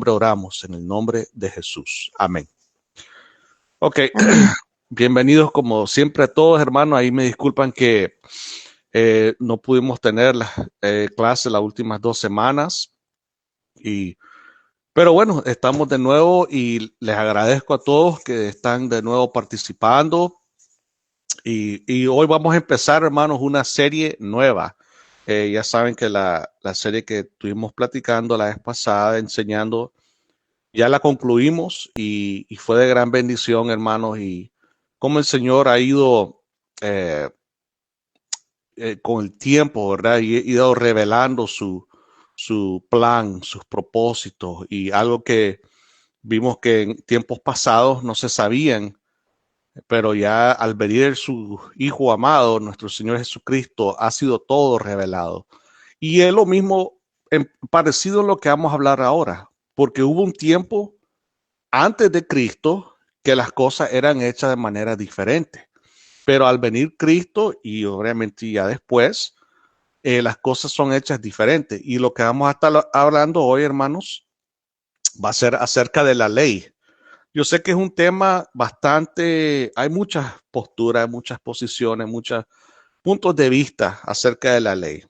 nombre oramos, en el nombre de Jesús. Amén. Ok, Amén. bienvenidos como siempre a todos, hermanos. Ahí me disculpan que no pudimos tener la clase las últimas 2 semanas. Pero bueno, estamos de nuevo y les agradezco a todos que están de nuevo participando. Y hoy vamos a empezar, hermanos, una serie nueva. Ya saben que la serie que estuvimos platicando la vez pasada, enseñando, ya la concluimos y fue de gran bendición, hermanos. Y cómo el Señor ha ido eh, con el tiempo, ¿verdad? Y ha ido revelando su plan, sus propósitos y algo que vimos que en tiempos pasados no se sabían, pero ya al venir su Hijo amado, nuestro Señor Jesucristo, ha sido todo revelado. Y es lo mismo, parecido a lo que vamos a hablar ahora, porque hubo un tiempo antes de Cristo que las cosas eran hechas de manera diferente. Pero al venir Cristo y obviamente ya después, las cosas son hechas diferentes. Y lo que vamos a estar hablando hoy, hermanos, va a ser acerca de la ley. Yo sé que es un tema bastante, hay muchas posturas, muchas posiciones, muchos puntos de vista acerca de la ley.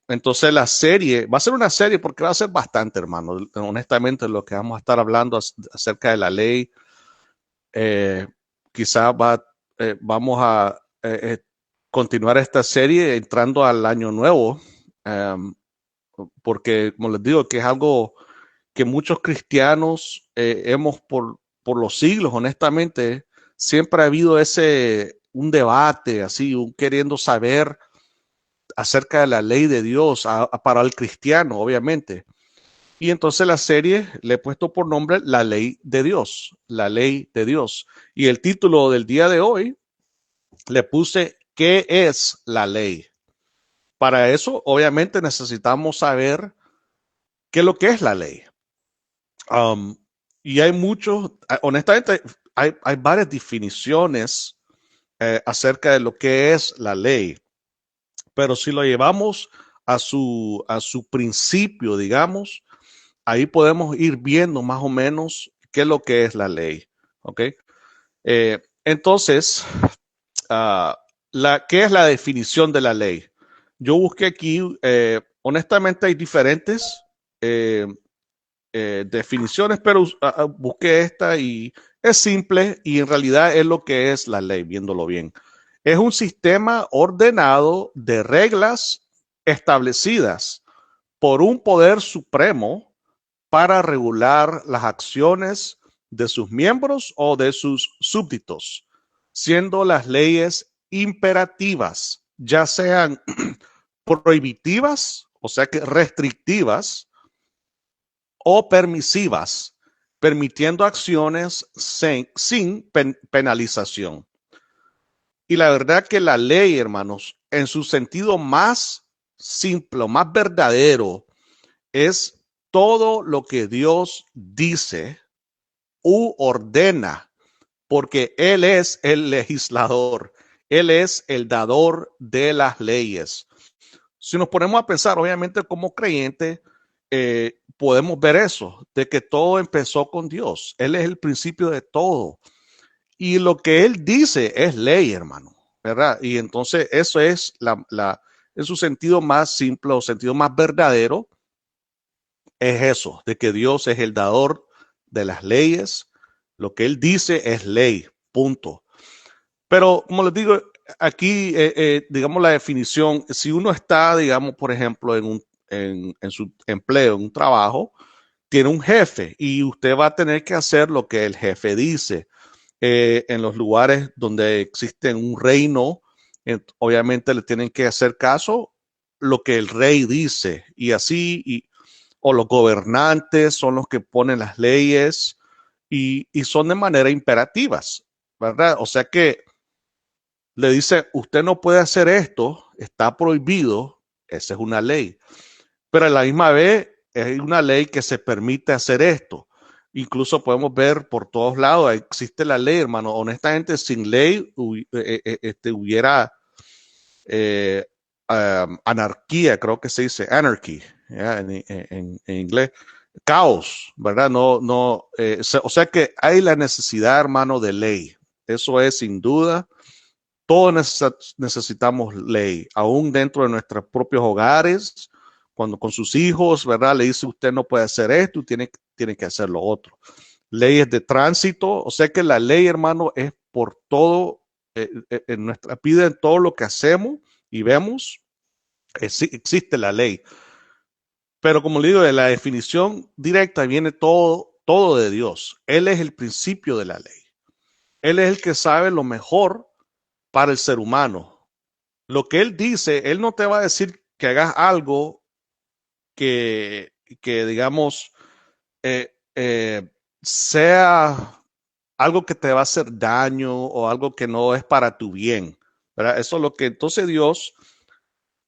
Entonces la serie, va a ser una serie porque va a ser bastante, hermano. Honestamente, lo que vamos a estar hablando acerca de la ley, eh, quizás vamos a continuar esta serie entrando al año nuevo, um, porque como les digo, que es algo que muchos cristianos hemos por los siglos, honestamente, siempre ha habido un debate así, un queriendo saber acerca de la ley de Dios para el cristiano, obviamente. Y entonces la serie le he puesto por nombre La Ley de Dios, la ley de Dios. Y el título del día de hoy le puse ¿qué es la ley? Para eso, obviamente, necesitamos saber qué es lo que es la ley. Um, y hay muchos, honestamente, hay varias definiciones acerca de lo que es la ley, pero si lo llevamos a su principio, digamos, ahí podemos ir viendo más o menos qué es lo que es la ley. ¿Ok? Entonces, uh, ¿qué es la definición de la ley? Yo busqué aquí, honestamente hay diferentes eh, definiciones, pero busqué esta y es simple y en realidad es lo que es la ley, viéndolo bien. Es un sistema ordenado de reglas establecidas por un poder supremo para regular las acciones de sus miembros o de sus súbditos, siendo las leyes imperativas, ya sean prohibitivas, o sea que restrictivas, o permisivas, permitiendo acciones sin penalización. Y la verdad que la ley, hermanos, en su sentido más simple, más verdadero, es todo lo que Dios dice u ordena, porque Él es el legislador, Él es el dador de las leyes. Si nos ponemos a pensar, obviamente como creyente, podemos ver eso, de que todo empezó con Dios. Él es el principio de todo. Y lo que Él dice es ley, hermano, ¿verdad? Y entonces eso es en su sentido más simple o sentido más verdadero, es eso, de que Dios es el dador de las leyes. Lo que Él dice es ley, punto. Pero como les digo, aquí, digamos, la definición, si uno está, digamos, por ejemplo, en su empleo, en un trabajo, tiene un jefe y usted va a tener que hacer lo que el jefe dice. En los lugares donde existe un reino, obviamente le tienen que hacer caso lo que el rey dice y así, o los gobernantes son los que ponen las leyes y son de manera imperativas, ¿verdad? O sea que le dice, usted no puede hacer esto, está prohibido, esa es una ley. Pero a la misma vez es una ley que se permite hacer esto. Incluso podemos ver por todos lados, existe la ley, hermano. Honestamente, sin ley hubiera anarquía, creo que se dice anarchy, ¿ya? En inglés. caos, ¿verdad? O sea que hay la necesidad, hermano, de ley. Eso es sin duda. Todos necesitamos ley, aún dentro de nuestros propios hogares, cuando con sus hijos, ¿verdad? Le dice usted no puede hacer esto, tiene que hacer lo otro. Leyes de tránsito, o sea que la ley, hermano, es por todo, en nuestra vida, en todo lo que hacemos y vemos, existe la ley. Pero como le digo, de la definición directa viene todo de Dios. Él es el principio de la ley. Él es el que sabe lo mejor para el ser humano. Lo que él dice, él no te va a decir que hagas algo que digamos, sea algo que te va a hacer daño o algo que no es para tu bien, ¿verdad? Eso es lo que entonces Dios,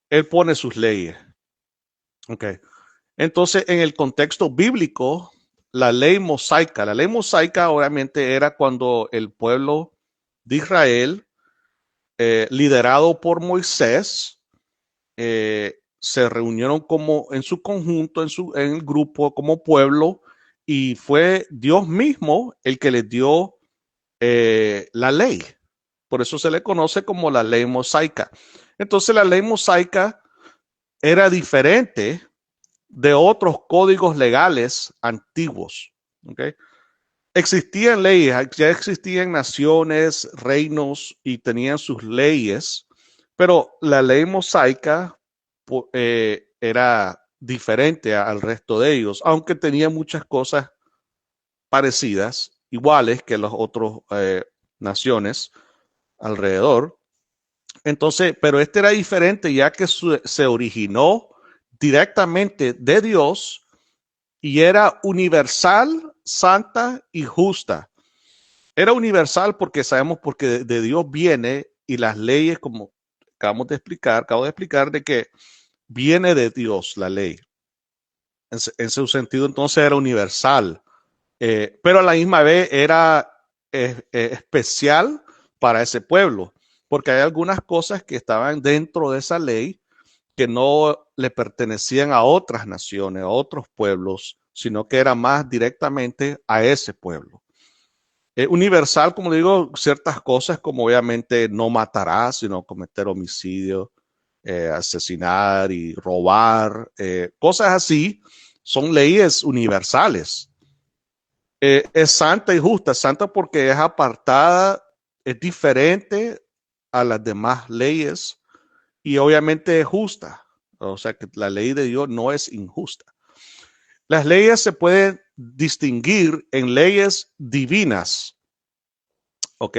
él pone sus leyes. Ok. Entonces, en el contexto bíblico, la ley mosaica obviamente era cuando el pueblo de Israel, liderado por Moisés, se reunieron como en su conjunto, en el grupo, como pueblo, y fue Dios mismo el que les dio la ley. Por eso se le conoce como la ley mosaica. Entonces la ley mosaica era diferente de otros códigos legales antiguos. ¿Okay? Existían leyes, ya existían naciones, reinos y tenían sus leyes, pero la ley mosaica era diferente al resto de ellos, aunque tenía muchas cosas parecidas, iguales que las otras naciones alrededor. Entonces, pero este era diferente ya que se originó directamente de Dios y era universal, santa y justa. Era universal porque sabemos porque de Dios viene y las leyes, como acabo de explicar de que viene de Dios la ley. En su sentido, entonces era universal, pero a la misma vez era especial para ese pueblo, porque hay algunas cosas que estaban dentro de esa ley que no le pertenecían a otras naciones, a otros pueblos, sino que era más directamente a ese pueblo. Universal, como digo, ciertas cosas como obviamente no matarás, sino cometer homicidio, asesinar y robar, cosas así, son leyes universales. Es santa y justa, santa porque es apartada, es diferente a las demás leyes y obviamente es justa. O sea que la ley de Dios no es injusta. Las leyes se pueden distinguir en leyes divinas, ¿ok?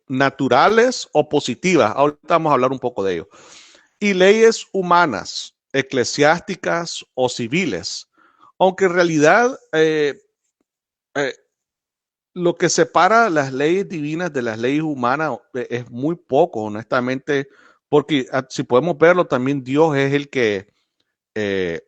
Naturales o positivas. Ahorita vamos a hablar un poco de ello. Y leyes humanas, eclesiásticas o civiles. Aunque en realidad eh, lo que separa las leyes divinas de las leyes humanas es muy poco, honestamente, porque si podemos verlo, también Dios es eh,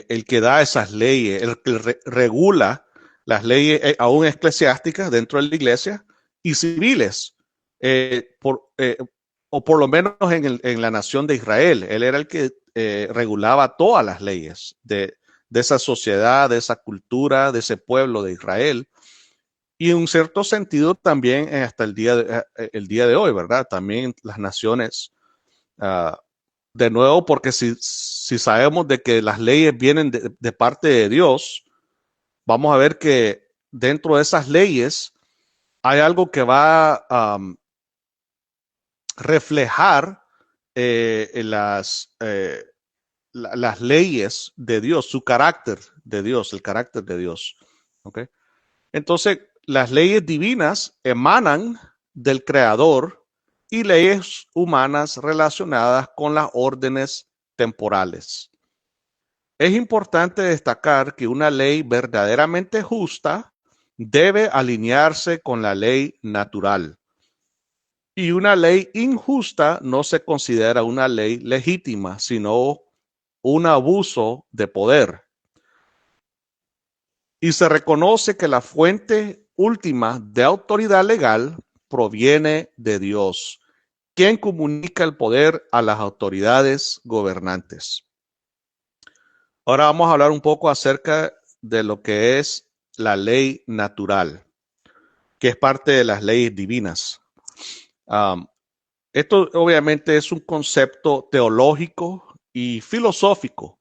el que da esas leyes, el que regula las leyes aún eclesiásticas dentro de la iglesia y civiles, eh, por, eh, o por lo menos en la nación de Israel. Él era el que regulaba todas las leyes de esa sociedad, de esa cultura, de ese pueblo de Israel. Y en un cierto sentido también hasta el día de hoy, ¿verdad? También las naciones, uh, de nuevo, porque si sabemos de que las leyes vienen de parte de Dios, vamos a ver que dentro de esas leyes hay algo que va a reflejar las leyes de Dios, su carácter de Dios, el carácter de Dios. ¿Okay? Entonces, las leyes divinas emanan del Creador y leyes humanas relacionadas con las órdenes temporales. Es importante destacar que una ley verdaderamente justa debe alinearse con la ley natural. Y una ley injusta no se considera una ley legítima, sino un abuso de poder. Y se reconoce que la fuente última de autoridad legal proviene de Dios, quien comunica el poder a las autoridades gobernantes. Ahora vamos a hablar un poco acerca de lo que es la ley natural, que es parte de las leyes divinas. Um, Esto obviamente es un concepto teológico y filosófico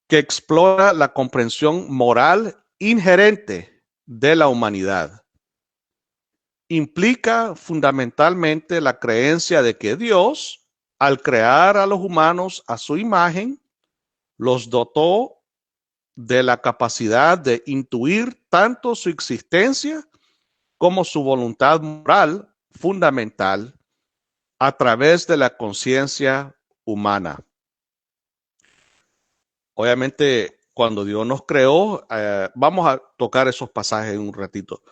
que explora la comprensión moral inherente de la humanidad. Implica fundamentalmente la creencia de que Dios, al crear a los humanos a su imagen, los dotó de la capacidad de intuir tanto su existencia como su voluntad moral fundamental a través de la conciencia humana. Obviamente, cuando Dios nos creó, vamos a tocar esos pasajes en un ratito,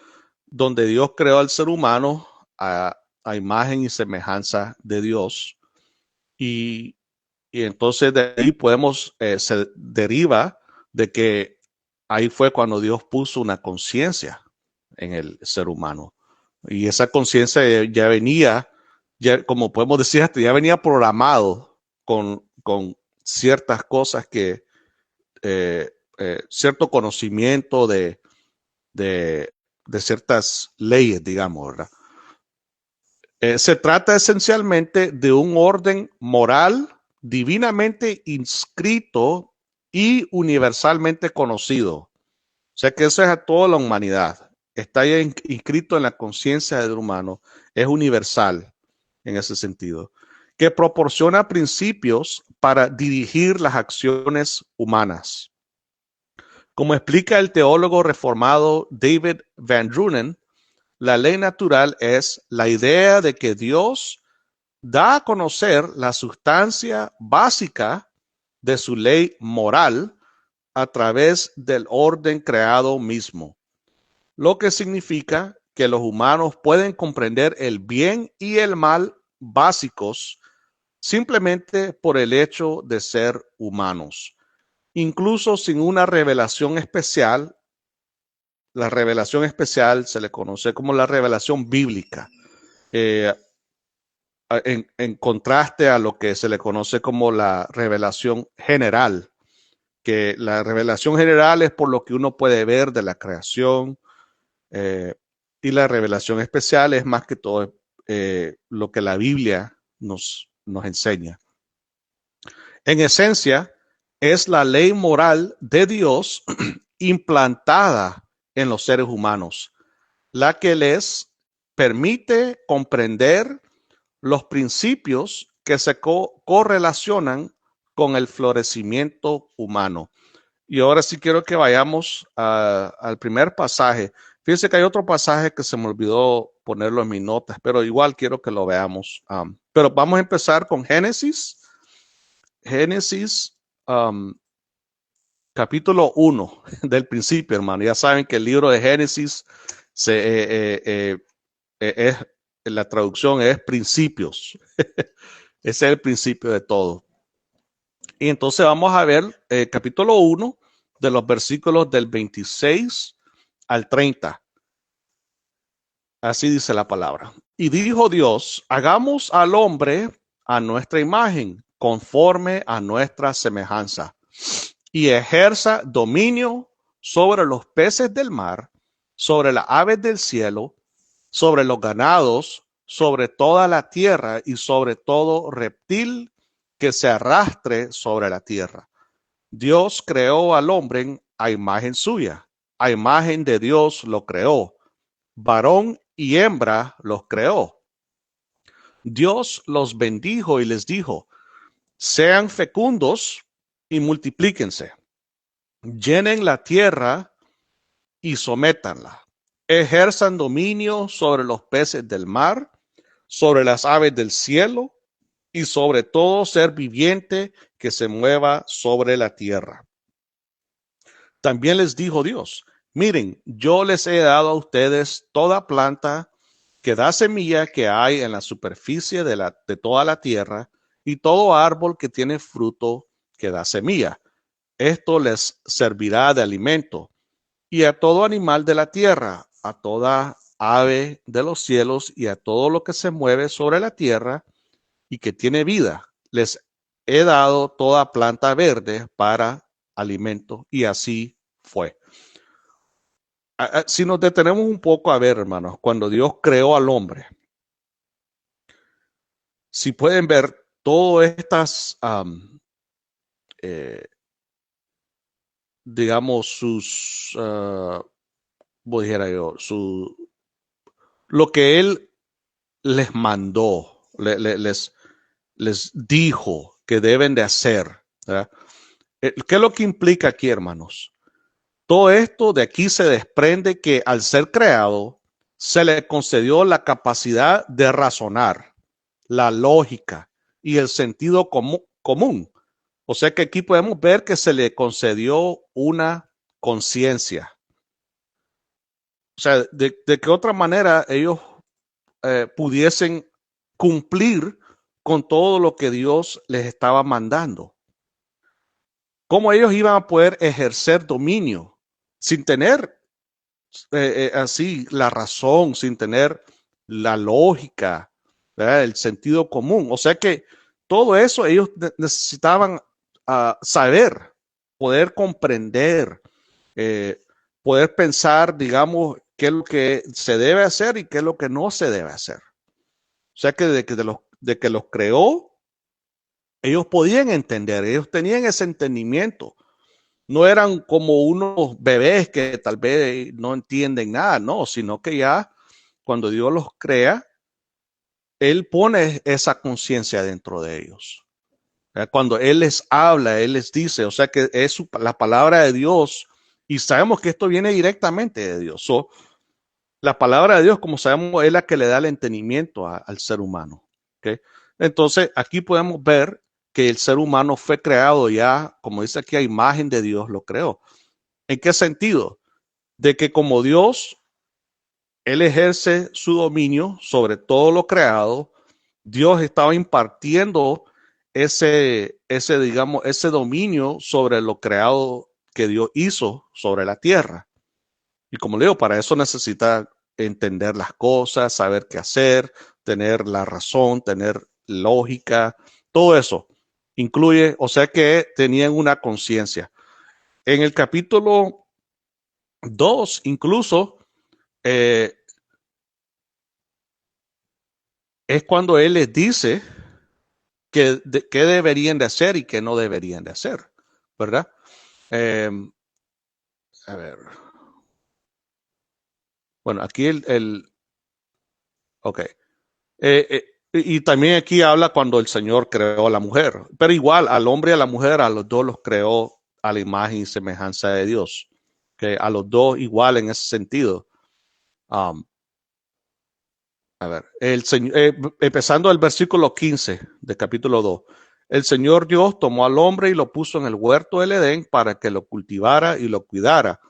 donde Dios creó al ser humano a imagen y semejanza de Dios. Y, y entonces de ahí podemos, se deriva de que ahí fue cuando Dios puso una conciencia en el ser humano. Y esa conciencia ya venía, ya, como podemos decir, ya venía programado con ciertas cosas que, cierto conocimiento de, de ciertas leyes, digamos, ¿verdad? Se trata esencialmente de un orden moral divinamente inscrito y universalmente conocido. O sea que eso es a toda la humanidad. Está ya inscrito en la conciencia del humano. Es universal en ese sentido. Que proporciona principios para dirigir las acciones humanas. Como explica el teólogo reformado David Van Drunen, la ley natural es la idea de que Dios da a conocer la sustancia básica de su ley moral a través del orden creado mismo, lo que significa que los humanos pueden comprender el bien y el mal básicos simplemente por el hecho de ser humanos, incluso sin una revelación especial. La revelación especial se le conoce como la revelación bíblica. Eh, en contraste a lo que se le conoce como la revelación general, que la revelación general es por lo que uno puede ver de la creación, eh, y la revelación especial es más que todo lo que la Biblia nos enseña. En esencia, es la ley moral de Dios implantada en los seres humanos, la que les permite comprender los principios que se correlacionan con el florecimiento humano. Y ahora sí quiero que vayamos al primer pasaje. Fíjense que hay otro pasaje que se me olvidó ponerlo en mis notas, pero igual quiero que lo veamos. Pero vamos a empezar con Génesis. Génesis, capítulo 1 del principio, hermano. Ya saben que el libro de Génesis es, la traducción es principios. Ese es el principio de todo. Y entonces vamos a ver capítulo 1 de los versículos del 26 al 30. Así dice la palabra. Y dijo Dios, hagamos al hombre a nuestra imagen, conforme a nuestra semejanza, y ejerza dominio sobre los peces del mar, sobre las aves del cielo, sobre los ganados, sobre toda la tierra y sobre todo reptil que se arrastre sobre la tierra. Dios creó al hombre a imagen suya, a imagen de Dios lo creó, varón y hembra los creó. Dios los bendijo y les dijo, sean fecundos y multiplíquense, llenen la tierra y sométanla, ejerzan dominio sobre los peces del mar, sobre las aves del cielo y sobre todo ser viviente que se mueva sobre la tierra. También les dijo Dios, miren, yo les he dado a ustedes toda planta que da semilla que hay en la superficie de toda la tierra y todo árbol que tiene fruto que da semilla. Esto les servirá de alimento. Y a todo animal de la tierra, a toda ave de los cielos y a todo lo que se mueve sobre la tierra y que tiene vida, les he dado toda planta verde para alimento, y así fue. Si nos detenemos un poco a ver, hermanos, cuando Dios creó al hombre, si pueden ver todas estas, digamos, sus, dijera yo, lo que Él les mandó, les dijo que deben de hacer, ¿verdad? ¿Qué es lo que implica aquí, hermanos? Todo esto de aquí se desprende que al ser creado, se le concedió la capacidad de razonar, la lógica y el sentido común. O sea que aquí podemos ver que se le concedió una conciencia. O sea, de qué otra manera ellos pudiesen cumplir con todo lo que Dios les estaba mandando. ¿Cómo ellos iban a poder ejercer dominio sin tener así la razón, sin tener la lógica, ¿verdad? El sentido común? O sea que todo eso ellos necesitaban saber, poder comprender, poder pensar, digamos, qué es lo que se debe hacer y qué es lo que no se debe hacer. O sea que de que los creó, ellos podían entender, ellos tenían ese entendimiento. No eran como unos bebés que tal vez no entienden nada, no, sino que ya cuando Dios los crea, Él pone esa conciencia dentro de ellos. Cuando Él les habla, Él les dice, o sea que es la palabra de Dios, y sabemos que esto viene directamente de Dios. La palabra de Dios, como sabemos, es la que le da el entendimiento al ser humano. ¿Okay? Entonces, aquí podemos ver que el ser humano fue creado ya, como dice aquí, a imagen de Dios lo creó. ¿En qué sentido? De que como Dios, Él ejerce su dominio sobre todo lo creado, Dios estaba impartiendo digamos, ese dominio sobre lo creado que Dios hizo sobre la tierra. Y como le digo, para eso necesita entender las cosas, saber qué hacer, tener la razón, tener lógica, todo eso incluye, o sea que tenían una conciencia. En el capítulo 2, incluso, es cuando él les dice qué deberían de hacer y qué no deberían de hacer, ¿verdad? Eh, a ver. Bueno, aquí ok. Y también aquí habla cuando el Señor creó a la mujer, pero igual al hombre y a la mujer, a los dos los creó a la imagen y semejanza de Dios, que a los dos igual en ese sentido. Um, a ver, empezando el versículo 15 del capítulo 2. El Señor Dios tomó al hombre y lo puso en el huerto del Edén para que lo cultivara y lo cuidara.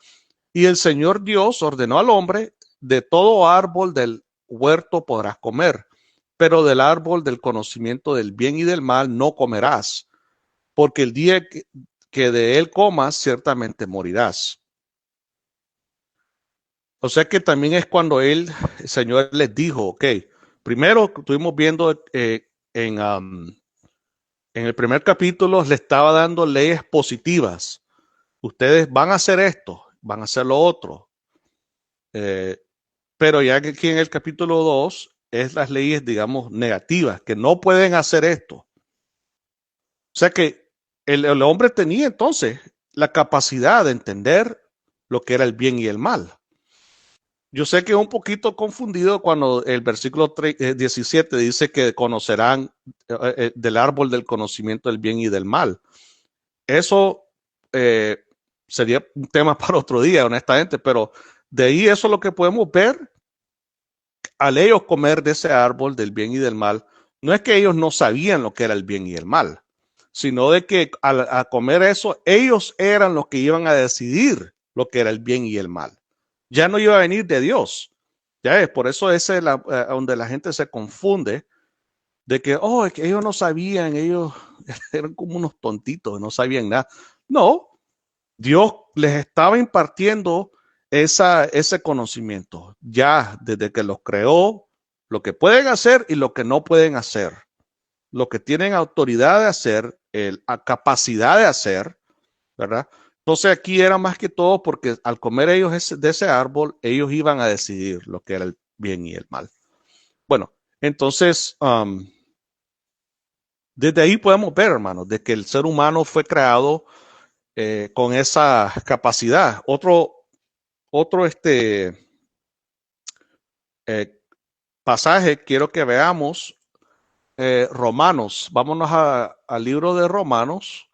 Y el Señor Dios ordenó al hombre: de todo árbol del huerto podrás comer, pero del árbol del conocimiento del bien y del mal no comerás, porque el día que de él comas, ciertamente morirás. O sea que también es cuando el Señor les dijo, ok, primero estuvimos viendo en el primer capítulo, le estaba dando leyes positivas. Ustedes van a hacer esto, van a hacer lo otro. Pero ya que aquí en el capítulo 2 es las leyes, digamos, negativas, que no pueden hacer esto. O sea que el hombre tenía entonces la capacidad de entender lo que era el bien y el mal. Yo sé que es un poquito confundido cuando el versículo 17 dice que conocerán del árbol del conocimiento del bien y del mal. Eso sería un tema para otro día, honestamente, pero de ahí eso es lo que podemos ver al ellos comer de ese árbol del bien y del mal. No es que ellos no sabían lo que era el bien y el mal, sino de que al comer eso, ellos eran los que iban a decidir lo que era el bien y el mal. Ya no iba a venir de Dios. Ya es, por eso es donde la gente se confunde de que, oh, es que ellos no sabían, ellos eran como unos tontitos, no sabían nada. No, Dios les estaba impartiendo ese conocimiento ya desde que los creó, lo que pueden hacer y lo que no pueden hacer. lo que tienen autoridad de hacer, capacidad de hacer, ¿verdad? Entonces aquí era más que todo porque al comer ellos de ese árbol, ellos iban a decidir lo que era el bien y el mal. Bueno, entonces, desde ahí podemos ver, hermanos, de que el ser humano fue creado con esa capacidad. Otro eh, pasaje quiero que veamos, Romanos. Vámonos al libro de Romanos,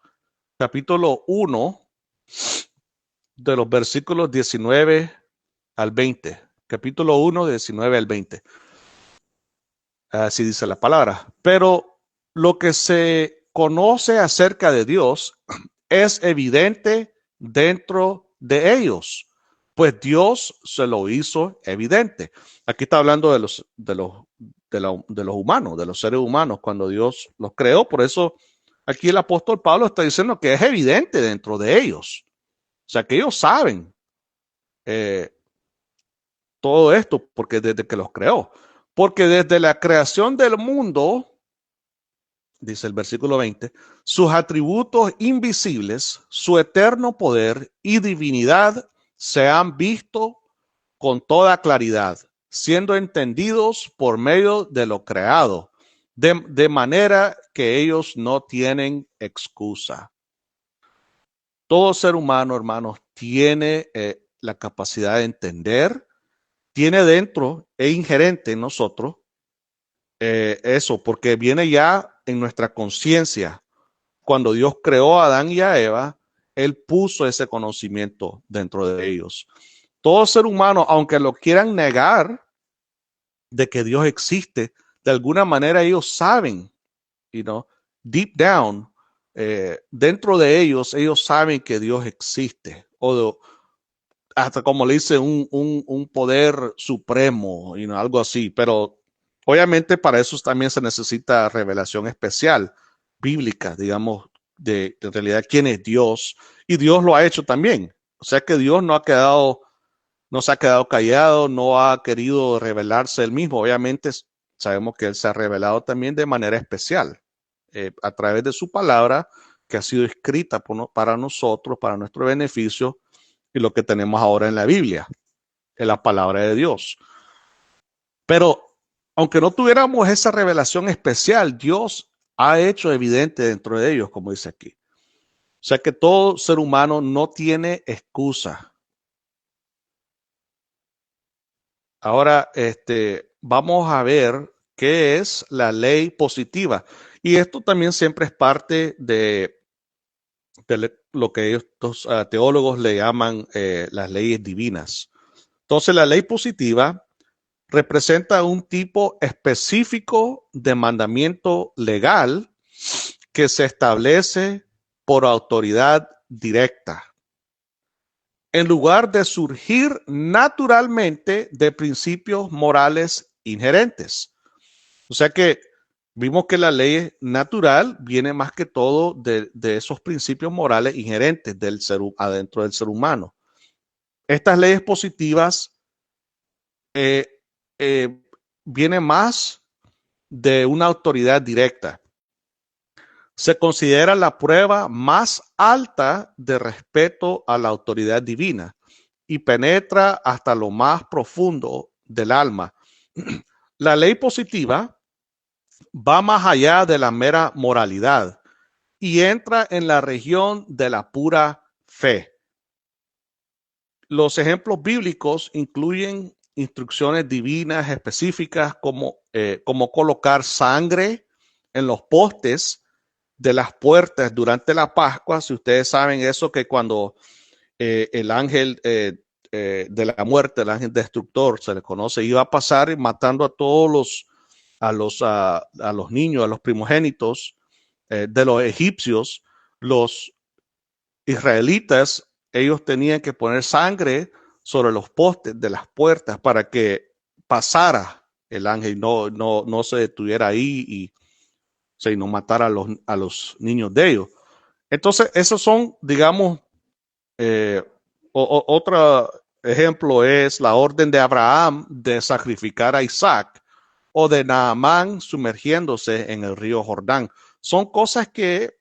capítulo 1, de los versículos 19 al 20. Capítulo 1, 19 al 20. Así dice la palabra. Pero lo que se conoce acerca de Dios es evidente dentro de ellos, pues Dios se lo hizo evidente. Aquí está hablando de los humanos, de los seres humanos, cuando Dios los creó. Por eso aquí el apóstol Pablo está diciendo que es evidente dentro de ellos. O sea, que ellos saben eh, todo esto porque desde que los creó. Porque desde la creación del mundo, dice el versículo 20, sus atributos invisibles, su eterno poder y divinidad se han visto con toda claridad, siendo entendidos por medio de lo creado, de manera que ellos no tienen excusa. Todo ser humano, hermanos, tiene la capacidad de entender, tiene dentro e inherente en nosotros eso, porque viene ya en nuestra conciencia. Cuando Dios creó a Adán y a Eva, Él puso ese conocimiento dentro de ellos. Todo ser humano, aunque lo quieran negar de que Dios existe, de alguna manera ellos saben, deep down, dentro de ellos saben que Dios existe. Hasta como le dice un poder supremo, algo así. Pero obviamente para eso también se necesita revelación especial, bíblica, digamos, de realidad quién es Dios. Y Dios lo ha hecho también. O sea que Dios no se ha quedado callado, no ha querido revelarse él mismo. Obviamente sabemos que él se ha revelado también de manera especial, a través de su palabra que ha sido escrita para nosotros, para nuestro beneficio, y lo que tenemos ahora en la Biblia, en la palabra de Dios. Pero aunque no tuviéramos esa revelación especial, Dios ha hecho evidente dentro de ellos, como dice aquí. O sea que todo ser humano no tiene excusa. Ahora, vamos a ver qué es la ley positiva. Y esto también siempre es parte de lo que estos teólogos le llaman las leyes divinas. Entonces, la ley positiva representa un tipo específico de mandamiento legal que se establece por autoridad directa, en lugar de surgir naturalmente de principios morales inherentes. O sea que vimos que la ley natural viene más que todo de esos principios morales inherentes adentro del ser humano. Estas leyes positivas eh, eh, vienen más de una autoridad directa. Se considera la prueba más alta de respeto a la autoridad divina y penetra hasta lo más profundo del alma. La ley positiva va más allá de la mera moralidad y entra en la región de la pura fe. Los ejemplos bíblicos incluyen instrucciones divinas específicas como colocar sangre en los postes de las puertas durante la Pascua. Si ustedes saben eso, que cuando el ángel de la muerte, el ángel destructor, se le conoce, iba a pasar matando a todos a los niños, a los primogénitos de los egipcios. Los israelitas, ellos tenían que poner sangre sobre los postes de las puertas para que pasara el ángel, no se detuviera ahí y no matara a los niños de ellos. Entonces, esos son, digamos, otro ejemplo es la orden de Abraham de sacrificar a Isaac o de Naamán sumergiéndose en el río Jordán. Son cosas que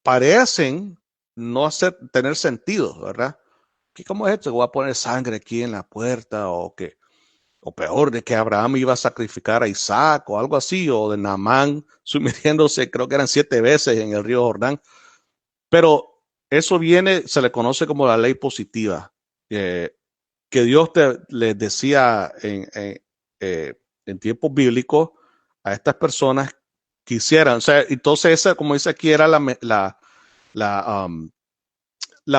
parecen no tener sentido, ¿verdad? ¿Cómo es esto? ¿Voy a poner sangre aquí en la puerta o qué? O peor, de que Abraham iba a sacrificar a Isaac o algo así, o de Naamán sumergiéndose, creo que eran 7 veces en el río Jordán. Pero eso viene, se le conoce como la ley positiva, que Dios les decía en tiempos bíblicos a estas personas que hicieran. O sea, entonces esa, como dice aquí, era la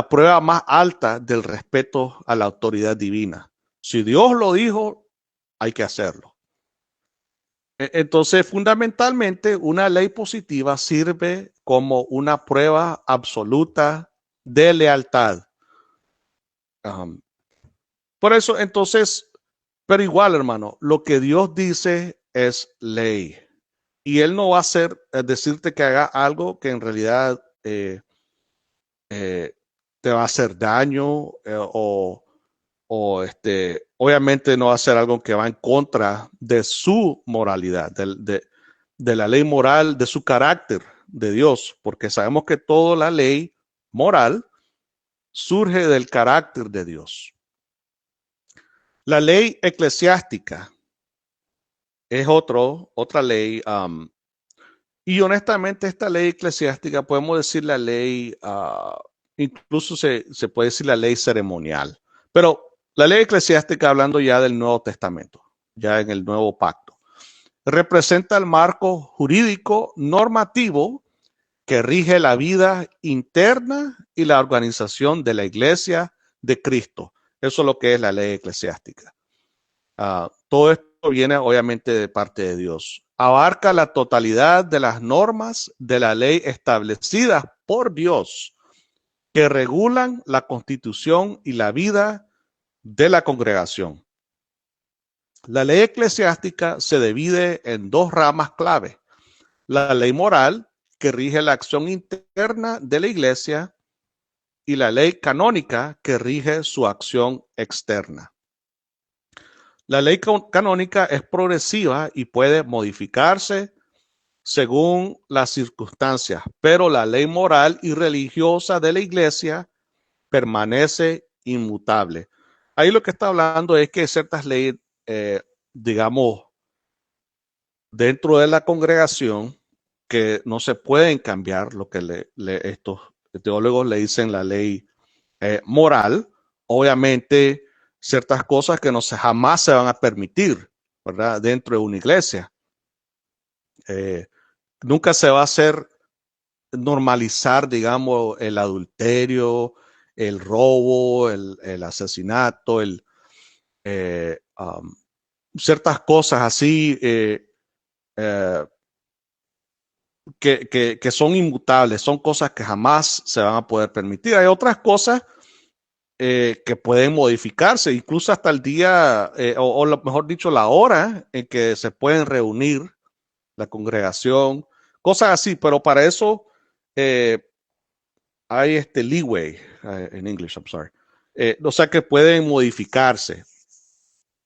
prueba más alta del respeto a la autoridad divina. Si Dios lo dijo, hay que hacerlo. Entonces, fundamentalmente, una ley positiva sirve como una prueba absoluta de lealtad. Um, por eso, entonces, pero igual, hermano, lo que Dios dice es ley. Y Él no va a hacer, decirte que haga algo que en realidad eh, te va a hacer daño obviamente no va a hacer algo que va en contra de su moralidad, de la ley moral, de su carácter de Dios, porque sabemos que toda la ley moral surge del carácter de Dios. La ley eclesiástica es otra ley, y honestamente esta ley eclesiástica, podemos decir la ley, incluso se puede decir la ley ceremonial, pero la ley eclesiástica, hablando ya del Nuevo Testamento, ya en el Nuevo Pacto, representa el marco jurídico normativo que rige la vida interna y la organización de la Iglesia de Cristo. Eso es lo que es la ley eclesiástica. Todo esto viene obviamente de parte de Dios. Abarca la totalidad de las normas de la ley establecidas por Dios que regulan la constitución y la vida de la congregación. La ley eclesiástica se divide en dos ramas clave. La ley moral, que rige la acción interna de la iglesia, y la ley canónica, que rige su acción externa. La ley canónica es progresiva y puede modificarse según las circunstancias, pero la ley moral y religiosa de la iglesia permanece inmutable. Ahí lo que está hablando es que ciertas leyes, digamos, dentro de la congregación, que no se pueden cambiar, lo que estos teólogos le dicen la ley moral, obviamente ciertas cosas que jamás se van a permitir, ¿verdad? Dentro de una iglesia. Nunca se va a hacer normalizar, digamos, el adulterio, el robo, el asesinato, ciertas cosas así que son inmutables, son cosas que jamás se van a poder permitir. Hay otras cosas que pueden modificarse, incluso hasta el día, o mejor dicho, la hora en que se pueden reunir la congregación, cosas así, pero para eso hay este leeway, en English, I'm sorry, o sea que pueden modificarse.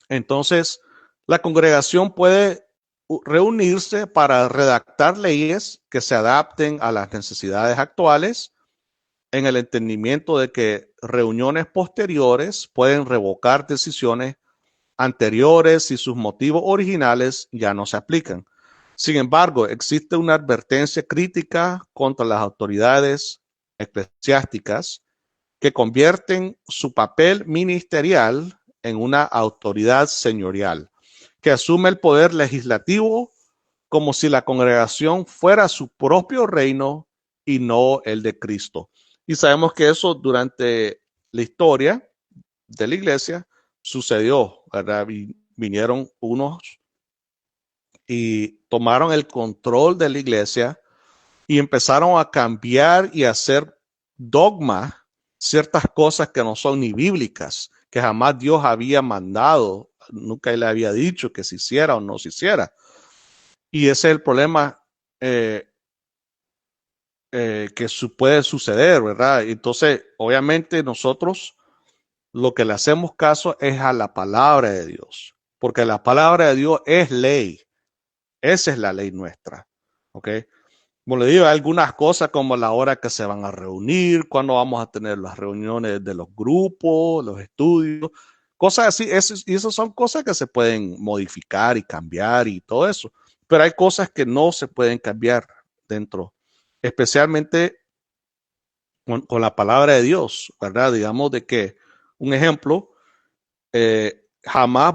Entonces, la congregación puede reunirse para redactar leyes que se adapten a las necesidades actuales, en el entendimiento de que reuniones posteriores pueden revocar decisiones anteriores si sus motivos originales ya no se aplican. Sin embargo, existe una advertencia crítica contra las autoridades eclesiásticas que convierten su papel ministerial en una autoridad señorial, que asume el poder legislativo como si la congregación fuera su propio reino y no el de Cristo. Y sabemos que eso durante la historia de la iglesia sucedió, ¿verdad? Vinieron unos y tomaron el control de la iglesia y empezaron a cambiar y hacer dogmas, ciertas cosas que no son ni bíblicas, que jamás Dios había mandado, nunca le había dicho que se hiciera o no se hiciera. Y ese es el problema que puede suceder, ¿verdad? Entonces, obviamente nosotros lo que le hacemos caso es a la palabra de Dios. porque la palabra de Dios es ley. Esa es la ley nuestra. ¿Ok? Como le digo, hay algunas cosas como la hora que se van a reunir, cuándo vamos a tener las reuniones de los grupos, los estudios, cosas así. Y esas son cosas que se pueden modificar y cambiar y todo eso. Pero hay cosas que no se pueden cambiar dentro, especialmente con la palabra de Dios, ¿verdad? Digamos de que, un ejemplo, jamás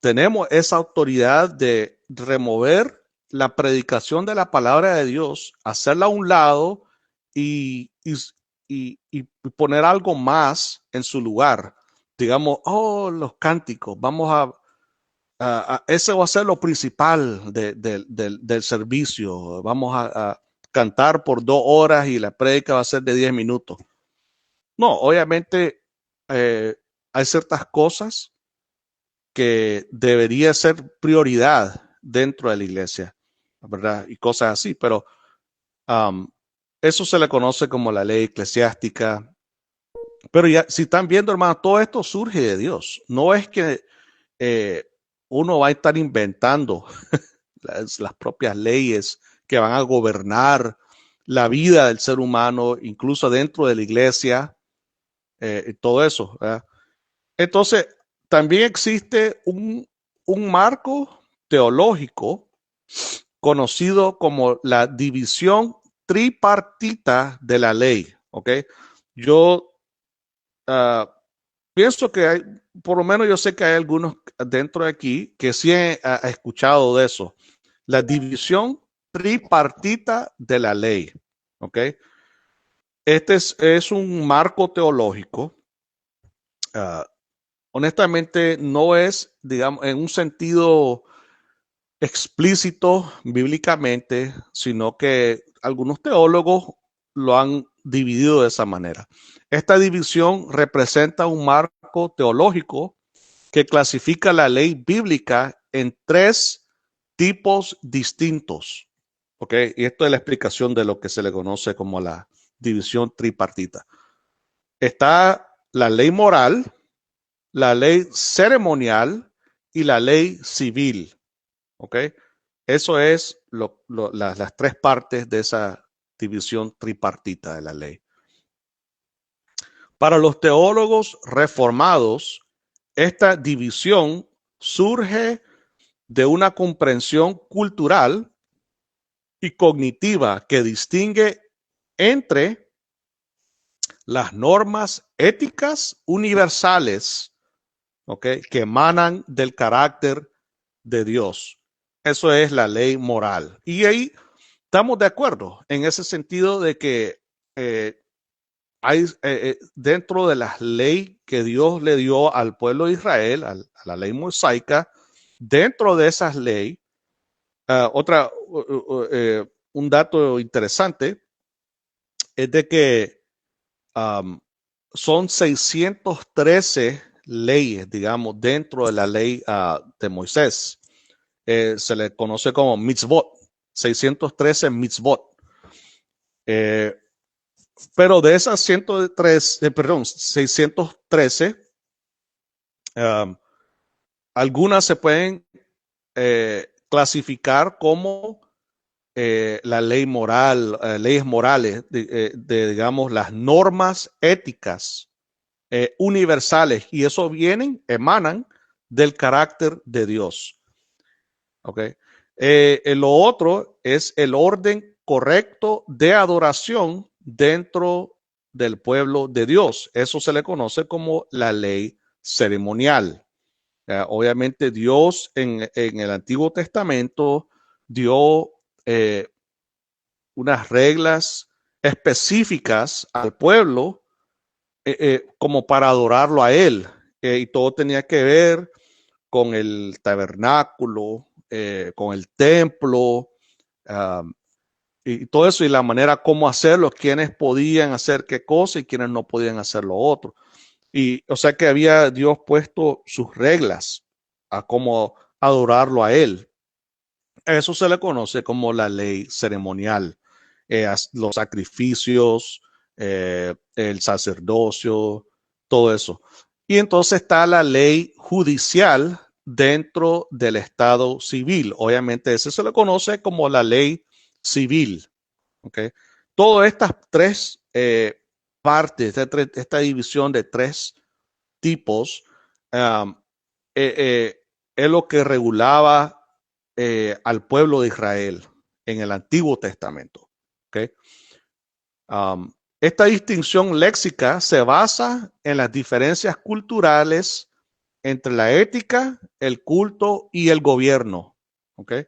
tenemos esa autoridad de remover la predicación de la palabra de Dios, hacerla a un lado y, y, y poner algo más en su lugar. Digamos, oh, los cánticos, ese va a ser lo principal del servicio. Vamos a cantar por 2 horas y la prédica va a ser de 10 minutos. No, obviamente hay ciertas cosas que debería ser prioridad dentro de la iglesia, ¿verdad? Y cosas así, pero eso se le conoce como la ley eclesiástica. Pero ya, si están viendo, hermano, todo esto surge de Dios. No es que uno va a estar inventando las propias leyes que van a gobernar la vida del ser humano, incluso dentro de la iglesia, y todo eso, ¿verdad? Entonces, también existe un marco teológico conocido como la división tripartita de la ley. ¿Ok? Yo pienso que hay, por lo menos yo sé que hay algunos dentro de aquí que sí han escuchado de eso. La división tripartita de la ley. ¿Ok? Este es un marco teológico. Honestamente, no es, digamos, en un sentido explícito bíblicamente, sino que algunos teólogos lo han dividido de esa manera. Esta división representa un marco teológico que clasifica la ley bíblica en 3 tipos distintos. ¿Ok? Y esto es la explicación de lo que se le conoce como la división tripartita. Está la ley moral, la ley ceremonial y la ley civil. ¿Ok? Eso es las 3 partes de esa división tripartita de la ley. Para los teólogos reformados, esta división surge de una comprensión cultural y cognitiva que distingue entre las normas éticas universales, ¿okay?, que emanan del carácter de Dios. Eso es la ley moral. Y ahí estamos de acuerdo en ese sentido de que hay dentro de la ley que Dios le dio al pueblo de Israel, a la ley mosaica, dentro de esas leyes, un dato interesante es de que son 613 leyes, digamos, dentro de la ley de Moisés. Se le conoce como mitzvot, 613 mitzvot. Pero de esas 613, algunas se pueden clasificar como la ley moral, leyes morales, digamos, las normas éticas universales, y eso emanan del carácter de Dios. ¿Ok? Lo otro es el orden correcto de adoración dentro del pueblo de Dios. Eso se le conoce como la ley ceremonial. Obviamente Dios en el Antiguo Testamento dio unas reglas específicas al pueblo como para adorarlo a él. Y todo tenía que ver con el tabernáculo, con el templo, y todo eso, y la manera cómo hacerlo, quiénes podían hacer qué cosa y quiénes no podían hacer lo otro. Y o sea que había Dios puesto sus reglas a cómo adorarlo a él. Eso se le conoce como la ley ceremonial. Los sacrificios, el sacerdocio, todo eso. Y entonces está la ley judicial dentro del Estado civil. Obviamente, ese se le conoce como la ley civil. ¿Okay? Todas estas tres partes, esta división de tres tipos, um, es lo que regulaba al pueblo de Israel en el Antiguo Testamento. ¿Okay? Esta distinción léxica se basa en las diferencias culturales entre la ética, el culto y el gobierno. ¿Okay?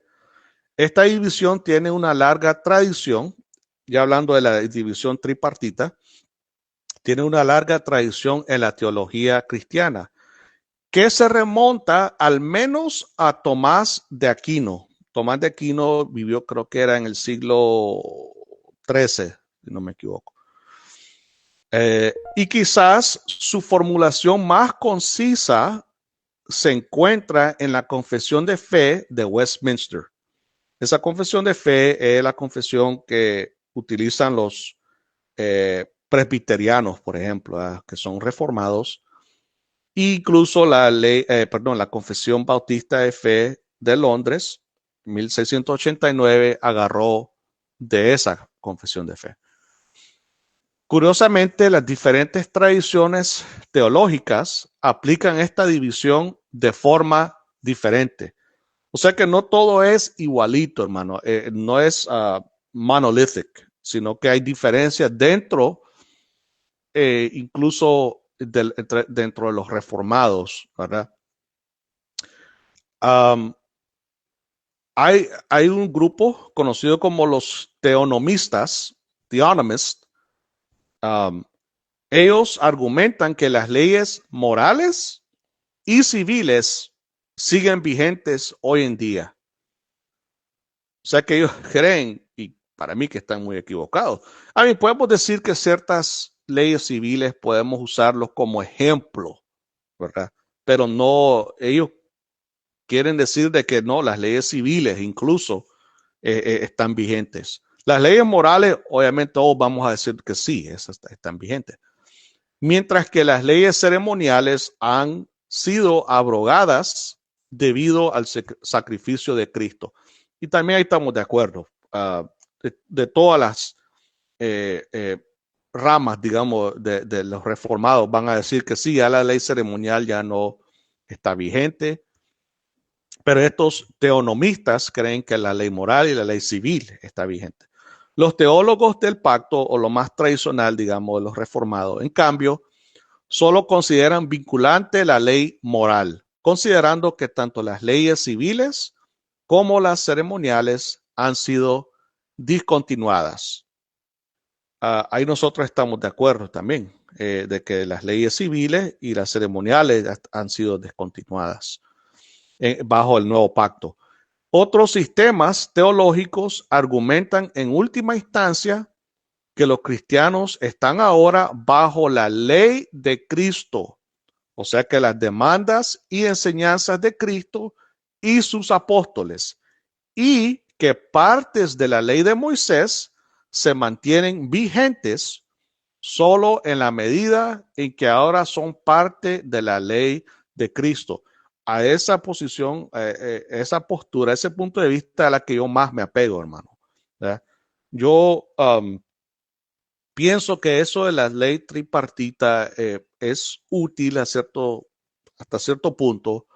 Esta división tiene una larga tradición, ya hablando de la división tripartita, tiene una larga tradición en la teología cristiana, que se remonta al menos a Tomás de Aquino. Tomás de Aquino vivió, creo que era en el siglo XIII, si no me equivoco. Y quizás su formulación más concisa se encuentra en la Confesión de Fe de Westminster. Esa confesión de fe es la confesión que utilizan los presbiterianos, por ejemplo, que son reformados. Incluso la Confesión Bautista de Fe de Londres, 1689, agarró de esa confesión de fe. Curiosamente, las diferentes tradiciones teológicas aplican esta división de forma diferente. O sea que no todo es igualito, hermano. No es monolithic, sino que hay diferencias dentro, incluso dentro de los reformados, ¿verdad? Hay un grupo conocido como los teonomistas, theonomists. Ellos argumentan que las leyes morales y civiles siguen vigentes hoy en día. O sea que ellos creen, y para mí que están muy equivocados. A mí podemos decir que ciertas leyes civiles podemos usarlos como ejemplo, ¿verdad? Pero no, ellos quieren decir de que no, las leyes civiles incluso están vigentes. Las leyes morales, obviamente todos vamos a decir que sí, esas están vigentes. Mientras que las leyes ceremoniales han sido abrogadas debido al sacrificio de Cristo. Y también ahí estamos de acuerdo. De todas las ramas, digamos, de los reformados van a decir que sí, ya la ley ceremonial ya no está vigente. Pero estos teonomistas creen que la ley moral y la ley civil está vigente. Los teólogos del pacto, o lo más tradicional, digamos, de los reformados, en cambio, solo consideran vinculante la ley moral, considerando que tanto las leyes civiles como las ceremoniales han sido discontinuadas. Ahí nosotros estamos de acuerdo también, de que las leyes civiles y las ceremoniales han sido descontinuadas bajo el nuevo pacto. Otros sistemas teológicos argumentan en última instancia que los cristianos están ahora bajo la ley de Cristo, o sea que las demandas y enseñanzas de Cristo y sus apóstoles, y que partes de la ley de Moisés se mantienen vigentes solo en la medida en que ahora son parte de la ley de Cristo. A esa posición, esa postura, ese punto de vista a la que yo más me apego, hermano. ¿Verdad? Yo pienso que eso de la ley tripartita es útil hasta cierto punto,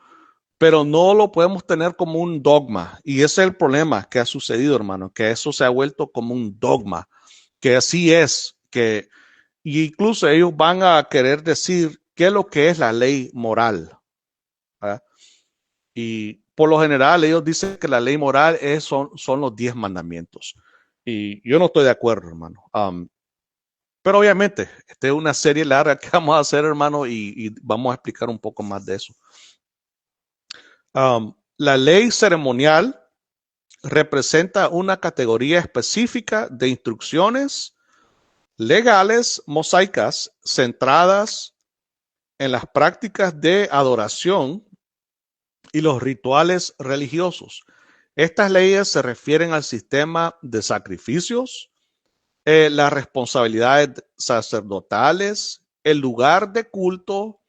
pero no lo podemos tener como un dogma. Y ese es el problema que ha sucedido, hermano, que eso se ha vuelto como un dogma, que así es, que y incluso ellos van a querer decir qué es lo que es la ley moral. ¿Verdad? Y por lo general ellos dicen que la ley moral son los 10 mandamientos. Y yo no estoy de acuerdo, hermano. Pero obviamente, esta es una serie larga que vamos a hacer, hermano, y vamos a explicar un poco más de eso. La ley ceremonial representa una categoría específica de instrucciones legales mosaicas centradas en las prácticas de adoración y los rituales religiosos. Estas leyes se refieren al sistema de sacrificios, las responsabilidades sacerdotales, el lugar de culto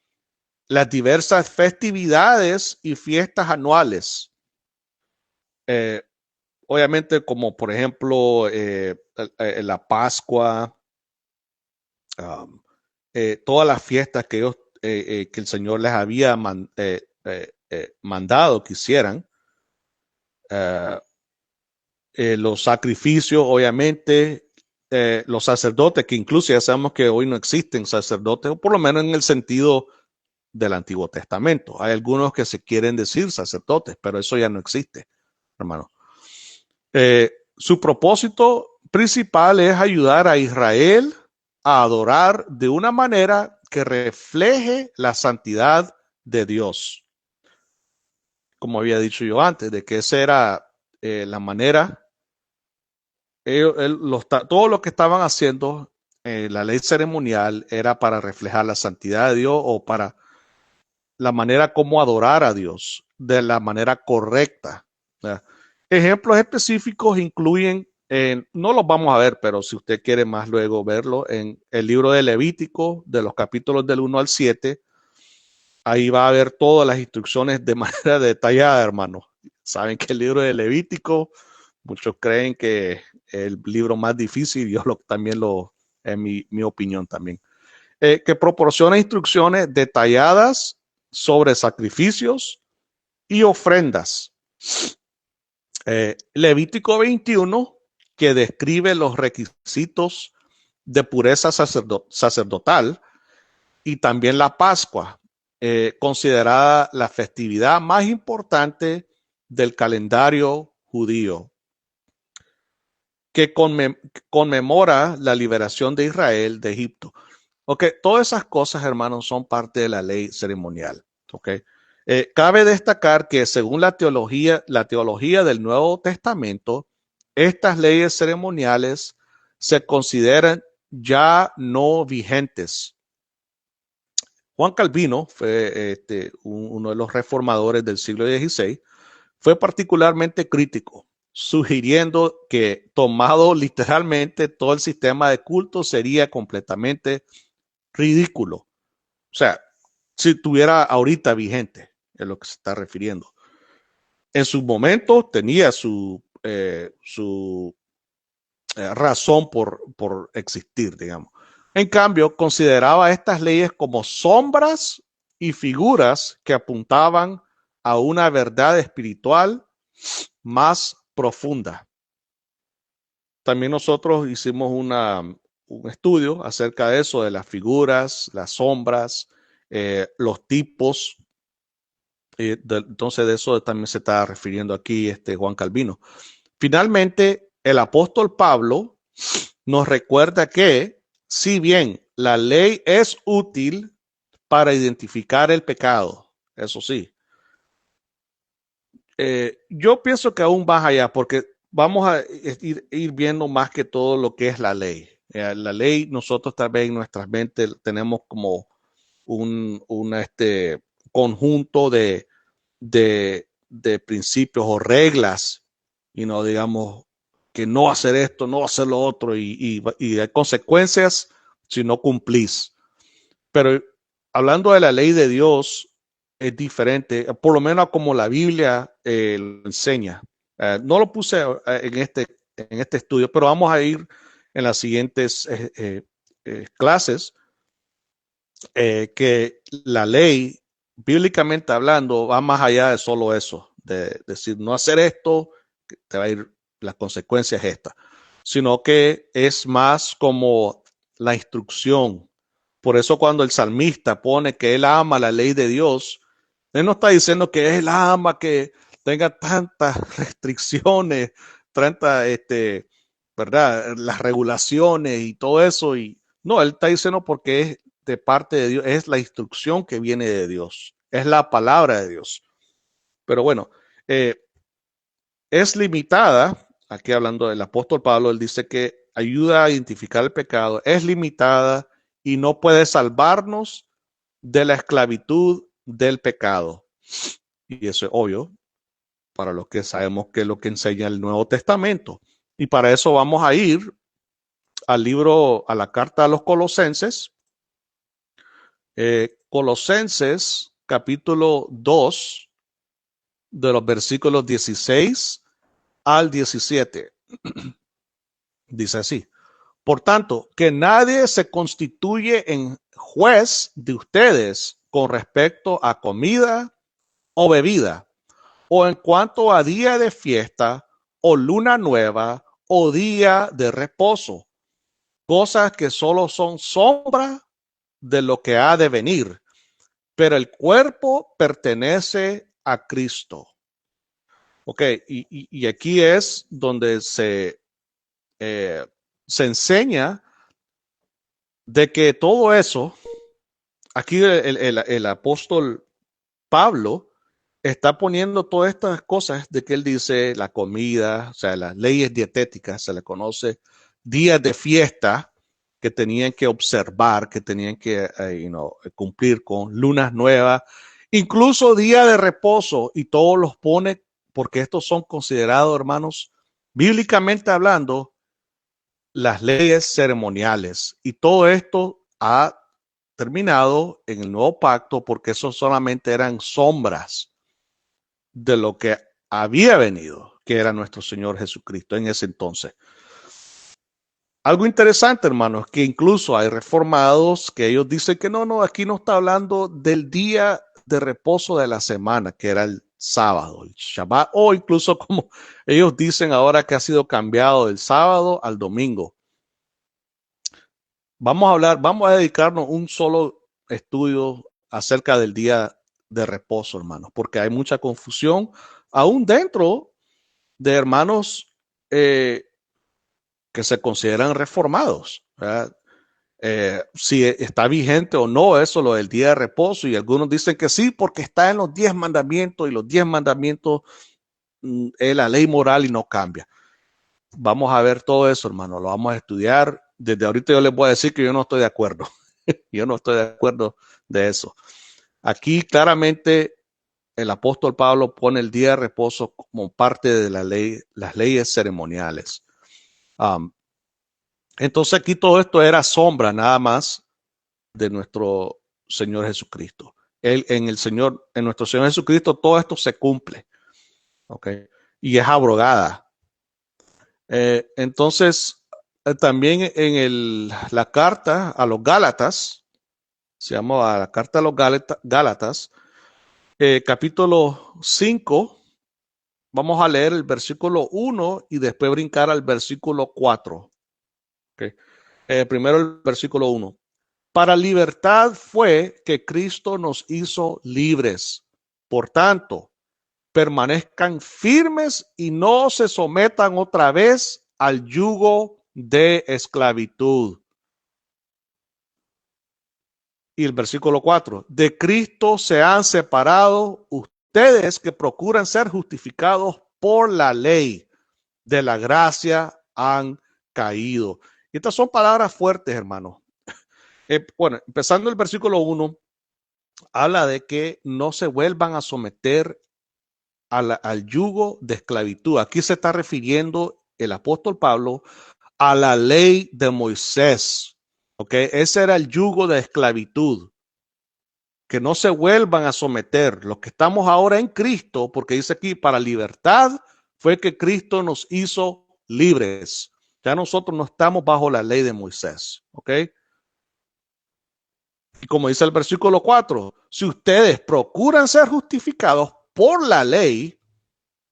las diversas festividades y fiestas anuales. Obviamente, como por ejemplo la Pascua, um, todas las fiestas que ellos, que el Señor les había mandado que hicieran. Uh, los sacrificios, obviamente, los sacerdotes, que incluso ya sabemos que hoy no existen sacerdotes, o por lo menos en el sentido del Antiguo Testamento. Hay algunos que se quieren decir sacerdotes, pero eso ya no existe, hermano. Su propósito principal es ayudar a Israel a adorar de una manera que refleje la santidad de Dios. Como había dicho yo antes, de que esa era la manera. Todo lo que estaban haciendo, la ley ceremonial, era para reflejar la santidad de Dios o para la manera como adorar a Dios de la manera correcta. Ejemplos específicos incluyen, no los vamos a ver, pero si usted quiere más luego verlo, en el libro de Levítico, de los capítulos del 1 al 7, ahí va a ver todas las instrucciones de manera detallada, hermano. Saben que el libro de Levítico, muchos creen que es el libro más difícil, yo también es mi opinión también. Que proporciona instrucciones detalladas sobre sacrificios y ofrendas. Levítico 21, que describe los requisitos de pureza sacerdotal, y también la Pascua, considerada la festividad más importante del calendario judío, que conmemora la liberación de Israel de Egipto. Ok, todas esas cosas, hermanos, son parte de la ley ceremonial. Ok, cabe destacar que según la teología del Nuevo Testamento, estas leyes ceremoniales se consideran ya no vigentes. Juan Calvino fue uno de los reformadores del siglo XVI, fue particularmente crítico, sugiriendo que tomado literalmente todo el sistema de culto sería completamente ridículo. O sea, si tuviera ahorita vigente, es lo que se está refiriendo. En su momento tenía su razón por existir, digamos. En cambio, consideraba estas leyes como sombras y figuras que apuntaban a una verdad espiritual más profunda. También nosotros hicimos un estudio acerca de eso, de las figuras, las sombras, los tipos. Entonces de eso también se está refiriendo aquí Juan Calvino. Finalmente, el apóstol Pablo nos recuerda que si bien la ley es útil para identificar el pecado, eso sí, yo pienso que aún más allá, porque vamos a ir viendo más que todo lo que es la ley. La ley, nosotros tal vez en nuestras mentes tenemos como un conjunto de principios o reglas, y no digamos que no hacer esto, no hacer lo otro, y hay consecuencias si no cumplís. Pero hablando de la ley de Dios, es diferente, por lo menos como la Biblia lo enseña. No lo puse en este estudio, pero vamos a ir en las siguientes clases, que la ley, bíblicamente hablando, va más allá de solo eso, de decir no hacer esto, te va a ir, las consecuencias esta, sino que es más como la instrucción. Por eso cuando el salmista pone que él ama la ley de Dios, él no está diciendo que él ama que tenga tantas restricciones, tantas, ¿verdad? Las regulaciones y todo eso. Y no, él está diciendo porque es de parte de Dios, es la instrucción que viene de Dios, es la palabra de Dios. Pero bueno, es limitada, aquí hablando del apóstol Pablo, él dice que ayuda a identificar el pecado, es limitada y no puede salvarnos de la esclavitud del pecado. Y eso es obvio para los que sabemos que es lo que enseña el Nuevo Testamento. Y para eso vamos a ir al libro, a la carta a los Colosenses, Colosenses capítulo 2, de los versículos 16 al 17. Dice así: por tanto, que nadie se constituye en juez de ustedes con respecto a comida o bebida, o en cuanto a día de fiesta, o luna nueva, o día de reposo, cosas que solo son sombra de lo que ha de venir, pero el cuerpo pertenece a Cristo. Ok, y aquí es donde se enseña de que todo eso, aquí el apóstol Pablo está poniendo todas estas cosas de que él dice la comida, o sea, las leyes dietéticas, se le conoce días de fiesta que tenían que observar, que tenían que cumplir con lunas nuevas, incluso día de reposo, y todos los pone porque estos son considerados, hermanos, bíblicamente hablando, las leyes ceremoniales. Y todo esto ha terminado en el nuevo pacto porque eso solamente eran sombras de lo que había venido, que era nuestro Señor Jesucristo en ese entonces. Algo interesante, hermanos, que incluso hay reformados que ellos dicen que no, aquí no está hablando del día de reposo de la semana, que era el sábado, el Shabbat, o incluso como ellos dicen ahora que ha sido cambiado del sábado al domingo. Vamos a dedicarnos un solo estudio acerca del día de reposo, hermanos, porque hay mucha confusión aún dentro de hermanos que se consideran reformados, ¿verdad? Si está vigente o no eso, lo del día de reposo, y algunos dicen que sí, porque está en los 10 mandamientos, y los 10 mandamientos es la ley moral y no cambia. Vamos a ver todo eso, hermano, lo vamos a estudiar. Desde ahorita yo les voy a decir que yo no estoy de acuerdo. Yo no estoy de acuerdo de eso. Aquí claramente el apóstol Pablo pone el día de reposo como parte de la ley, las leyes ceremoniales. Entonces aquí todo esto era sombra nada más de nuestro Señor Jesucristo. En nuestro Señor Jesucristo todo esto se cumple, ¿ok? Y es abrogada. Entonces, también en la carta a los Gálatas, se llama la carta a los Gálatas, capítulo 5, vamos a leer el versículo 1 y después brincar al versículo 4. Okay. Primero el versículo 1. Para libertad fue que Cristo nos hizo libres. Por tanto, permanezcan firmes y no se sometan otra vez al yugo de esclavitud. Y el versículo 4, de Cristo se han separado ustedes que procuran ser justificados por la ley, de la gracia han caído. Y estas son palabras fuertes, hermanos. Bueno, empezando el versículo 1, habla de que no se vuelvan a someter al yugo de esclavitud. Aquí se está refiriendo el apóstol Pablo a la ley de Moisés. ¿Okay? Ese era el yugo de esclavitud. Que no se vuelvan a someter. Los que estamos ahora en Cristo, porque dice aquí, para libertad fue que Cristo nos hizo libres. Ya nosotros no estamos bajo la ley de Moisés. ¿Ok? Y como dice el versículo 4, si ustedes procuran ser justificados por la ley,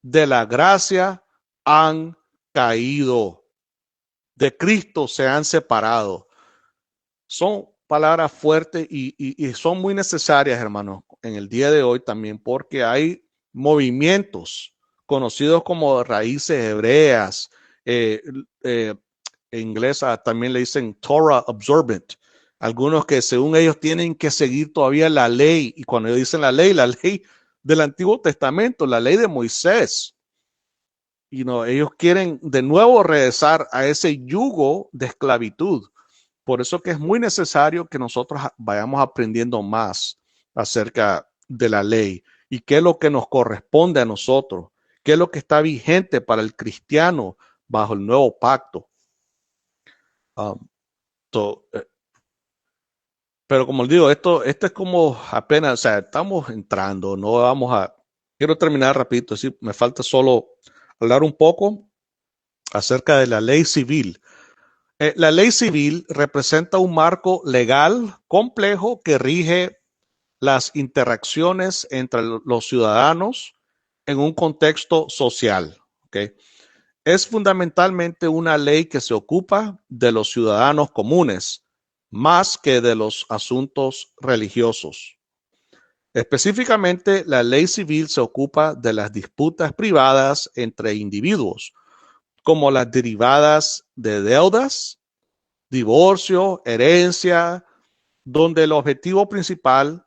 de la gracia han caído. De Cristo se han separado. Son palabras fuertes y son muy necesarias, hermanos, en el día de hoy también, porque hay movimientos conocidos como raíces hebreas. En inglés también le dicen Torah observant. Algunos que según ellos tienen que seguir todavía la ley. Y cuando ellos dicen la ley del Antiguo Testamento, la ley de Moisés. Y no, ellos quieren de nuevo regresar a ese yugo de esclavitud. Por eso que es muy necesario que nosotros vayamos aprendiendo más acerca de la ley y qué es lo que nos corresponde a nosotros, qué es lo que está vigente para el cristiano bajo el nuevo pacto. Um, so, Pero como les digo, esto es como apenas, o sea, estamos entrando, no vamos a, quiero terminar rapidito, sí, me falta solo hablar un poco acerca de la ley civil. La ley civil representa un marco legal complejo que rige las interacciones entre los ciudadanos en un contexto social. ¿Okay? Es fundamentalmente una ley que se ocupa de los ciudadanos comunes más que de los asuntos religiosos. Específicamente, la ley civil se ocupa de las disputas privadas entre individuos, como las derivadas de deudas, divorcio, herencia, donde el objetivo principal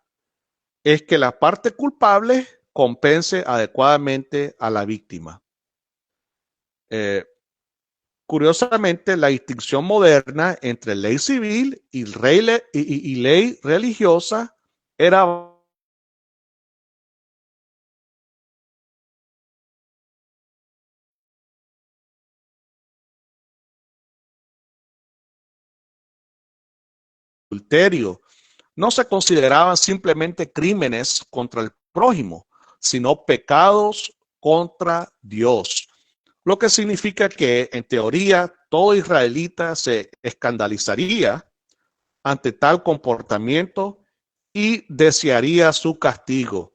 es que la parte culpable compense adecuadamente a la víctima. Eh, Curiosamente, la distinción moderna entre ley civil y ley religiosa era adulterio. No se consideraban simplemente crímenes contra el prójimo, sino pecados contra Dios. Lo que significa que, en teoría, todo israelita se escandalizaría ante tal comportamiento y desearía su castigo.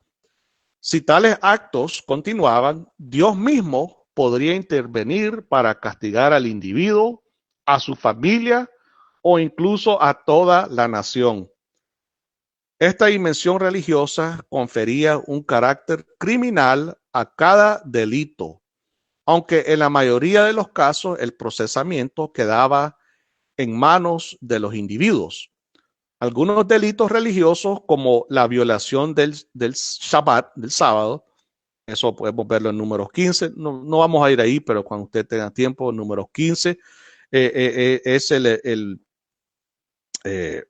Si tales actos continuaban, Dios mismo podría intervenir para castigar al individuo, a su familia o incluso a toda la nación. Esta dimensión religiosa confería un carácter criminal a cada delito, aunque en la mayoría de los casos el procesamiento quedaba en manos de los individuos. Algunos delitos religiosos, como la violación del Shabbat, del sábado, eso podemos verlo en números 15. No, no vamos a ir ahí, pero cuando usted tenga tiempo, números 15 es eh,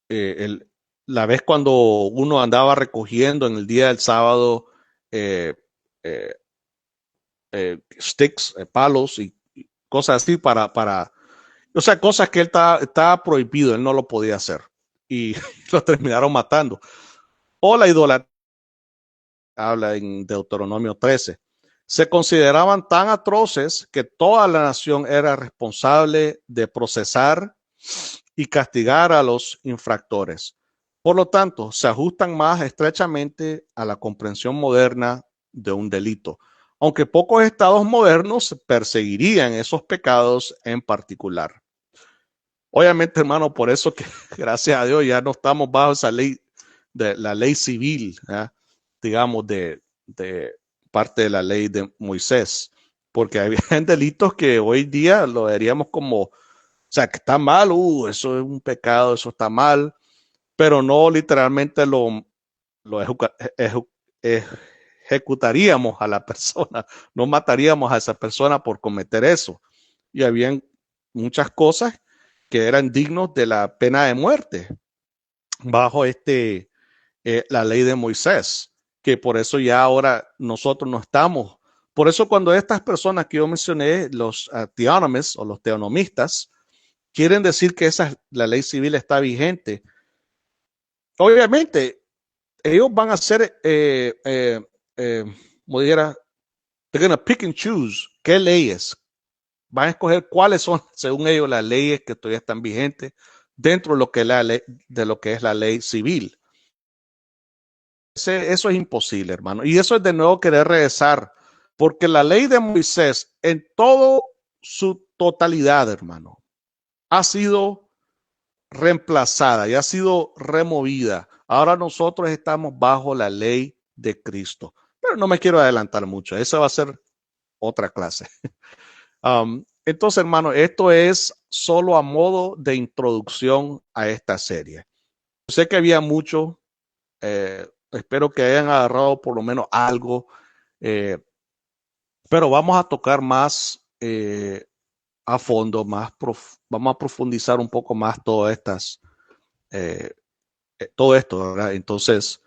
el, la vez cuando uno andaba recogiendo en el día del sábado eh, eh, sticks, palos y cosas así o sea, cosas que él estaba prohibido, él no lo podía hacer y lo terminaron matando. O la idolatría, habla en Deuteronomio 13. Se consideraban tan atroces que toda la nación era responsable de procesar y castigar a los infractores. Por lo tanto, se ajustan más estrechamente a la comprensión moderna de un delito, aunque pocos estados modernos perseguirían esos pecados en particular. Obviamente, hermano, por eso que gracias a Dios ya no estamos bajo esa ley, de la ley civil, ¿eh? Digamos, de parte de la ley de Moisés, porque hay delitos que hoy día lo veríamos como, o sea, que está mal, eso es un pecado, eso está mal, pero no literalmente lo ejecutaríamos a la persona, no mataríamos a esa persona por cometer eso. Y habían muchas cosas que eran dignos de la pena de muerte bajo la ley de Moisés, que por eso ya ahora nosotros no estamos. Por eso cuando estas personas que yo mencioné, los theonomists o los teonomistas, quieren decir que la ley civil está vigente, obviamente ellos van a ser, como dijera, they're gonna pick and choose qué leyes, van a escoger cuáles son, según ellos, las leyes que todavía están vigentes dentro de lo que es la ley, de lo que es la ley civil. Eso es imposible, hermano. Y eso es de nuevo querer regresar, porque la ley de Moisés en toda su totalidad, hermano, ha sido reemplazada y ha sido removida. Ahora nosotros estamos bajo la ley de Cristo. Pero no me quiero adelantar mucho. Esa va a ser otra clase. Entonces, hermano, esto es solo a modo de introducción a esta serie. Sé que había mucho, espero que hayan agarrado por lo menos algo, eh, pero vamos a tocar más a fondo, vamos a profundizar un poco más eh, todo esto, ¿verdad? Entonces,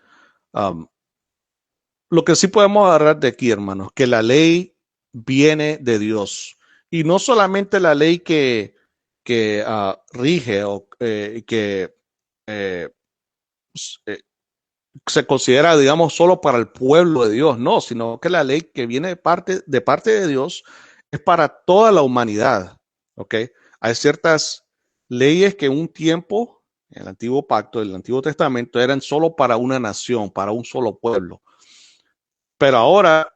lo que sí podemos agarrar de aquí, hermanos, que la ley viene de Dios. Y no solamente la ley que rige o que eh, se considera, digamos, solo para el pueblo de Dios, no, sino que la ley que viene de parte de Dios es para toda la humanidad, ¿ok? Hay ciertas leyes que en un tiempo, en el antiguo pacto, el Antiguo Testamento, eran solo para una nación, para un solo pueblo. Pero ahora,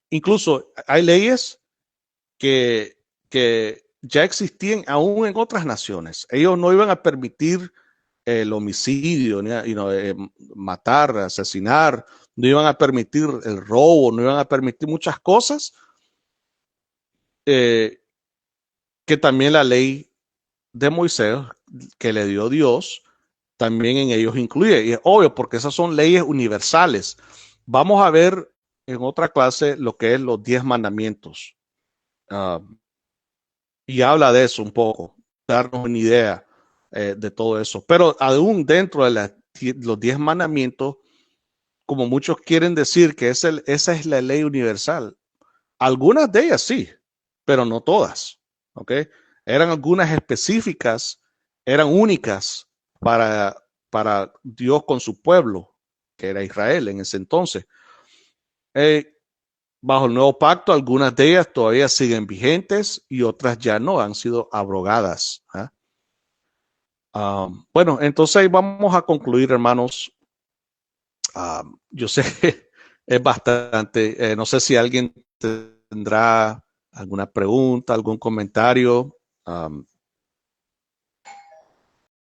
incluso hay leyes que ya existían aún en otras naciones. Ellos no iban a permitir el homicidio, matar, asesinar, no iban a permitir el robo, no iban a permitir muchas cosas eh, que también la ley de Moisés que le dio Dios, también en ellos incluye. Y es obvio, porque esas son leyes universales. Vamos a ver en otra clase lo que es los 10 mandamientos. Uh, y habla de eso un poco, darnos una idea de todo eso. Pero aún dentro de los 10 mandamientos, como muchos quieren decir que esa es la ley universal, algunas de ellas sí, pero no todas. ¿Ok? Eran algunas específicas, eran únicas para Dios con su pueblo, que era Israel en ese entonces. Eh, Bajo el nuevo pacto, algunas de ellas todavía siguen vigentes y otras ya no, han sido abrogadas. ¿Eh? Bueno, entonces vamos a concluir, hermanos. Yo sé que es bastante, no sé si alguien tendrá alguna pregunta, algún comentario.